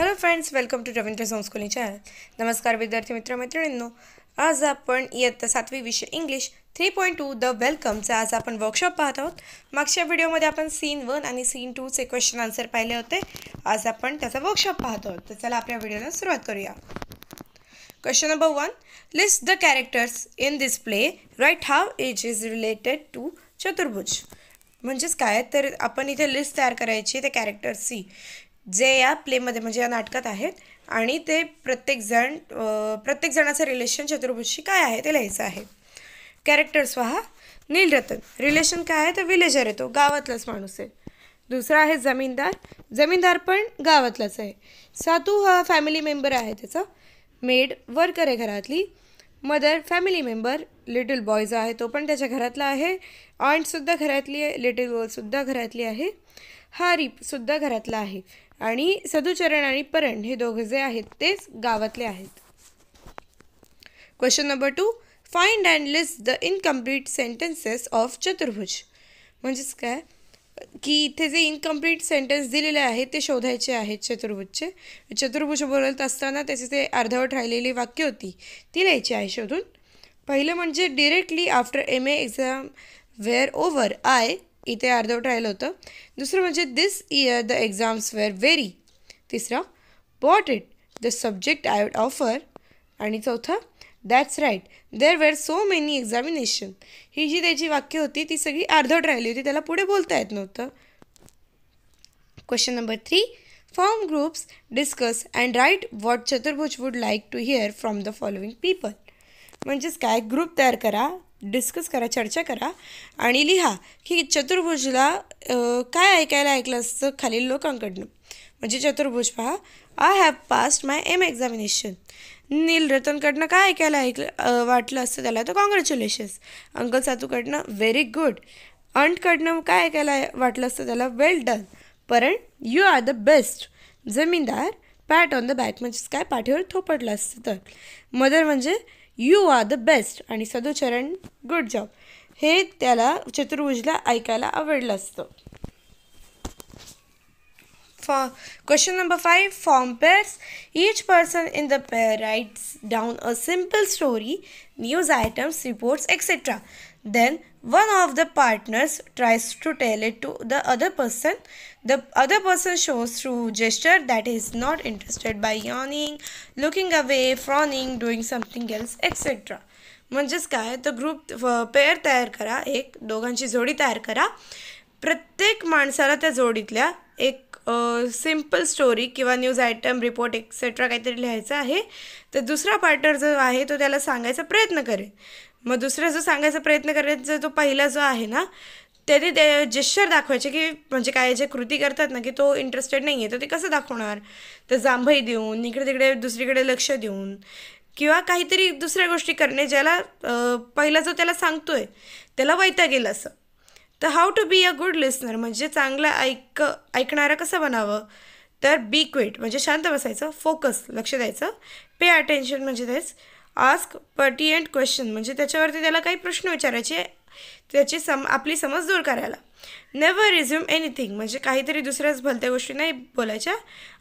Hello friends, welcome to Ravindra Sanskruti channel. नमस्कार विद्यार्थी मित्रमैत्रिणींनो. आज आपण इयत्ता 7वी विषय इंग्लिश 3.2 द वेलकमचा आज आपण वर्कशॉप पाहत आहोत. मागच्या व्हिडिओमध्ये आपण सीन 1 आणि सीन 2चे क्वेश्चन आन्सर पाहिले होते. आज आपण त्याचा वर्कशॉप पाहत आहोत. तर चला आपल्या व्हिडिओला सुरुवात करूया. Question number 1. List the characters in this play. Right how it is related to चतुर्भुज. म्हणजेच काय, तर आपण इथे लिस्ट तयार करायची त्या कॅरेक्टर्सची जे या प्लेमध्ये म्हणजे या नाटकात आहेत आणि ते प्रत्येक जणाचं रिलेशन चतुर्भुजशी काय आहे ते लिहायचं आहे. कॅरेक्टर्स पहा. नीलरतन रिलेशन काय आहे तर विलेजर आहे, तो गावातलाच माणूस आहे. दुसरा आहे जमीनदार पण गावातलाच आहे. सातू हा फॅमिली मेंबर आहे त्याचा. मेड वर्कर आहे घरातली. Mother family member. Little boy जो आहे तो पण त्याच्या घरातला आहे. ऑन्टसुद्धा घरातली आहे. लिटिल गर्लसुद्धा घरातली आहे. हारीसुद्धा घरातला आहे. आणि सदुचरण आणि परण हे दोघे जे आहेत तेच गावातले आहेत. Question number 2. Find and list the incomplete sentences of चतुर्भुज. म्हणजेच काय की इथे जे इनकम्प्लीट सेंटेन्स दिलेले आहेत ते शोधायचे आहेत चतुर्भुजचे. चतुर्भुज बोलत असताना त्याची ते अर्धवट राहिलेली वाक्य होती ती लिहायची आहे शोधून. पहिलं म्हणजे directly after MA exam were over I, इथे अर्धवट राहिलं होतं. दुसरं म्हणजे this year the exams were very. तिसरा bought it the subject I would offer. आणि चौथा that's right there were so many examination. ही जी त्याची वाक्य होती ती सगळी अर्धवट राहिली होती, त्याला पुढे बोलता येत नव्हतं. Question number 3. Form groups, discuss and write what Chaturbhuj would like to hear from the following people. म्हणजेच काय, ग्रुप तयार करा, डिस्कस करा, चर्चा करा आणि लिहा की चतुर्भुजला काय ऐकायला ऐकलं असतं खालील लोकांकडनं. म्हणजे चतुर्भुज पहा. I have passed my MA examination. नीलरतनकडनं काय ऐकायला वाटलं असतं त्याला तर कॉंग्रॅच्युलेशन्स. अंकल सातूकडनं व्हेरी गुड. अंटकडनं काय ऐकायला वाटलं असतं त्याला वेल डन. परण यू आर द बेस्ट. जमीनदार पॅट ऑन द बॅक म्हणजेच काय पाठीवर थोपटलं असतं तर. मदर म्हणजे यू आर द बेस्ट. आणि सदुचरण गुड जॉब. हे त्याला चतुर्भुजला ऐकायला आवडलं असतं. Question number 5. Form pairs. Each person in the pair writes down a simple story, news items, reports, etc. Then one of the partners tries to tell it to the other person. The other person shows through gesture that he is not interested by yawning, looking away, frowning, doing something else, etc. म्हणजेच काय, तर group pair तयार करा, एक दोघांची जोडी तयार करा. प्रत्येक माणसाला त्या जोडीतल्या एक सिम्पल स्टोरी किंवा न्यूज आयटम, रिपोर्ट एक्सेट्रा काहीतरी लिहायचं आहे. तर दुसरा पार्टनर जो आहे तो त्याला सांगायचा प्रयत्न करेल. मग दुसरा जो सांगायचा प्रयत्न करायचा तो पहिला जो आहे ना त्याने ते जेस्चर दाखवायचे की म्हणजे काय जे कृती करतात ना की तो इंटरेस्टेड नाही आहे तर ते कसं दाखवणार. तर जांभई देऊन, इकडे तिकडे दुसरीकडे लक्ष देऊन किंवा काहीतरी दुसऱ्या गोष्टी करणे ज्याला पहिला जो त्याला सांगतोय त्याला वैतागेल असं. तर how to be a good listener म्हणजे चांगलं ऐकणारं कसं बनावं. तर बी क्विट म्हणजे शांत बसायचं, फोकस लक्ष द्यायचं, पे अटेन्शन म्हणजे तेच, आस्क पर्टिएंट क्वेश्चन म्हणजे त्याच्यावरती त्याला काही प्रश्न विचारायचे, त्याची आपली समज दूर करायला. नेव्हर रिझ्यूम एनिथिंग म्हणजे काहीतरी दुसऱ्याच भलत्या गोष्टी नाही बोलायच्या.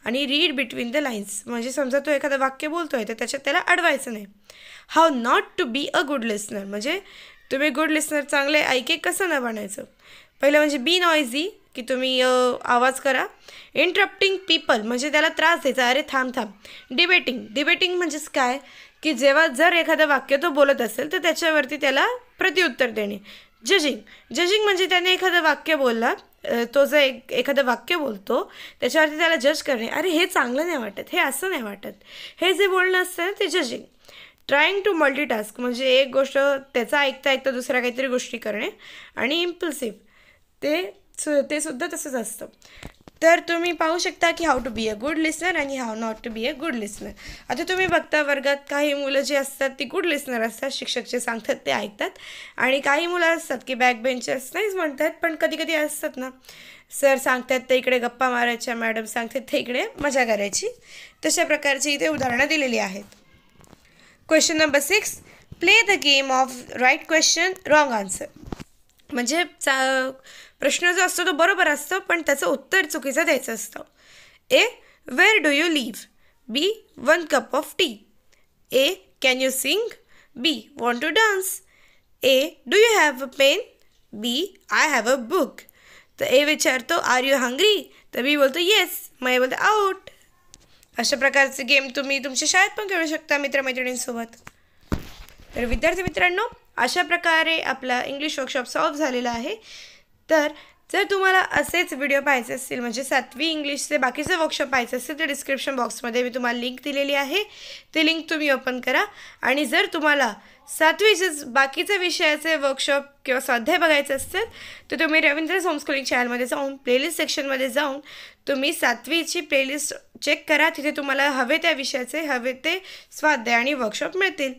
आणि रीड बिटवीन द लाईन्स म्हणजे समजा तो एखादं वाक्य बोलतोय तर त्याच्यात त्याला अडवायचं नाही. How not to be a good listener म्हणजे तुम्ही गुड लिसनर चांगले ऐके कसं न बनायचं. पहिलं म्हणजे बी नॉइझी की तुम्ही आवाज करा. इंटरप्टिंग पीपल म्हणजे त्याला त्रास द्यायचा, अरे थांब. डिबेटिंग म्हणजेच काय की जेव्हा जर एखादं वाक्य तो बोलत असेल तर त्याच्यावरती त्याला प्रत्युत्तर देणे. जजिंग म्हणजे त्याने एखादं वाक्य बोलला, तो जर एखादं वाक्य बोलतो त्याच्यावरती त्याला जज करणे, अरे हे चांगलं नाही वाटत, हे असं नाही वाटत, हे जे बोलणं असतं ना ते जजिंग. ट्राईंग टू मल्टीटास्क म्हणजे एक गोष्ट त्याचा ऐकता दुसऱ्या काहीतरी गोष्टी करणे. आणि इम्पल्सिव्ह ते सुद्धा तसंच असतं. तर तुम्ही पाहू शकता की how to be a good listener आणि how not to be a good listener. आता तुम्ही बघता वर्गात काही मुलं जी असतात ती गुड लिसनर असतात, शिक्षक जे सांगतात ते ऐकतात. आणि काही मुलं असतात की बॅक बेंचर्स नाहीच म्हणतात पण कधी कधी असतात ना, सर सांगतात ते इकडे गप्पा मारायच्या, मॅडम सांगतात ते इकडे मजा करायची. तशा प्रकारची इथे उदाहरणं दिलेली आहेत. Question number 6. Play the game of right question wrong answer. म्हणजे प्रश्न जो असतो तो बरोबर असतो पण त्याचं उत्तर चुकीचं द्यायचं असतं. ए Where do you live? B. 1 cup of tea. A. Can you sing? B. Want to dance? A. Do you have a pen? B. I have a book. तर ए विचारतो आर यू हंग्री, तर बी बोलतो येस, मग ए बोलतो out. अशा प्रकारचे game तुम्ही तुमच्या शाळेत पण खेळू शकता मित्रमैत्रिणींसोबत. तर विद्यार्थी मित्रांनो, अशा प्रकारे आपला इंग्लिश वर्कशॉप सॉल्व्ह झालेला आहे. तर जर तुम्हाला असेच व्हिडिओ पाहायचे असतील, म्हणजे 7वी इंग्लिशचे बाकीचे वर्कशॉप पाहायचे असतील, तर डिस्क्रिप्शन बॉक्समध्ये मी तुम्हाला लिंक दिलेली आहे. ते लिंक तुम्ही ओपन करा. आणि जर तुम्हाला 7वीचे बाकीचे विषयाचे वर्कशॉप किंवा स्वाध्याय बघायचे असतील, तर तुम्ही रवींद्र होमस्कूलिंग चॅनलमध्ये जाऊन प्लेलिस्ट सेक्शनमध्ये जाऊन तुम्ही 7वीची प्लेलिस्ट चेक करा. तिथे तुम्हाला हवे त्या विषयाचे हवे ते स्वाध्याय आणि वर्कशॉप मिळतील.